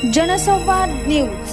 जनसंवाद न्यूज,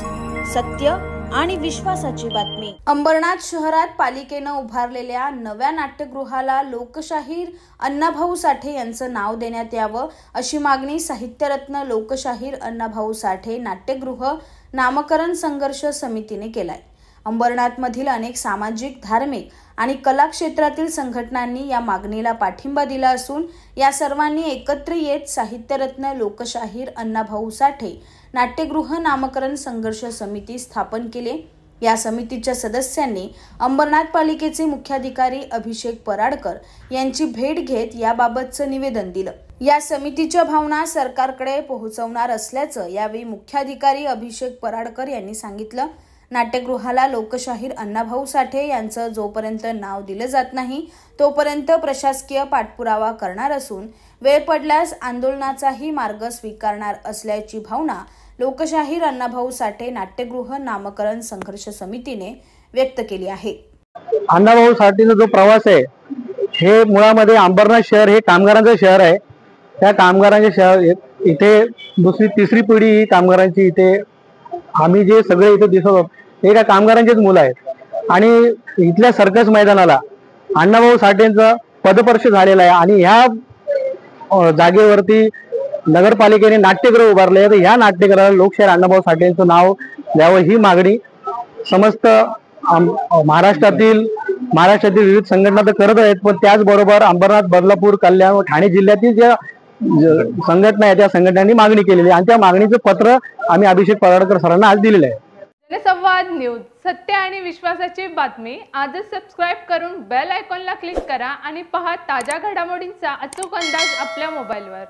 सत्य आणि विश्वासाची बातमी। अंबरनाथ शहरात पालिकेने उभारलेल्या नव्या नाट्यगृहाला लोकशाहीर अण्णाभाऊ साठे यांचं नाव देण्यात यावं अशी मागणी साहित्यरत्न लोकशाहीर अण्णाभाऊ साठे नाट्यगृह नामकरण संघर्ष समितीने केलाय। अंबरनाथमधील अनेक सामाजिक, धार्मिक आणि कला क्षेत्रातील संघटनांनी या मागणीला पाठिंबा दिला असून या सर्वांनी एकत्र येत साहित्यरत्न लोकशाहीर अण्णाभाऊ साठे नाट्यगृह नामकरण संघर्ष समिती स्थापन केली। या समितीच्या सदस्यांनी अंबरनाथ पालिकेचे मुख्याधिकारी अभिषेक पराडकर यांची भेट घेत याबाबतचं निवेदन दिलं। या समितीच्या भावना सरकारकडे पोहोचवणार असल्याचं यावेळी मुख्याधिकारी अभिषेक पराडकर यांनी सांगितलं। नाट्यगृहाला लोकशाहीर अण्णाभाऊ साठे यांचं जोपर्यंत नाव दिलं जात नाही तोपर्यंत प्रशासकीय पाठपुरावा करणार असून वेळ पडल्यास आंदोलनाचाही मार्ग स्वीकारणार असल्याची भावना लोकशाहीर अण्णाभाऊ साठे नाट्यगृह नामकरण संघर्ष समितीने व्यक्त केली आहे। अण्णाभाऊ साठेचा जो प्रवास आहे हे मुळामध्ये अंबरनाथ शहर हे कामगारांचं शहर आहे। त्या कामगारांचे शहर इथे दुसरी तिसरी पिढी ही कामगारांची इथे आम्ही जे सगळे इथे दिसत आहोत हे त्या कामगारांचेच मुलं आहेत आणि इथल्या सर्कस मैदानाला अण्णाभाऊ साठेंचा पदस्पर्श झालेला आहे आणि ह्या जागेवरती नगरपालिकेने नाट्यगृह उभारले आहे। ह्या नाट्यगृहाला लोकशाहीर अण्णाभाऊ साठेंचं नाव द्यावं ही मागणी समस्त महाराष्ट्रातील विविध संघटना तर करत आहेत, पण त्याचबरोबर अंबरनाथ, बदलापूर, कल्याण व ठाणे जिल्ह्यातील ज्या संघटना आहेत त्या संघटनांनी मागणी केलेली आहे आणि त्या मागणीचं पत्र आम्ही अभिषेक पराडकर सरांना आज दिलेलं आहे। जनसंवाद न्यूज, सत्य आणि विश्वासाची बातमी। आजच सबस्क्राइब करून बेल आयकॉनला क्लिक करा आणि पहा ताज्या घडामोडींचा अचूक अंदाज आपल्या मोबाईलवर।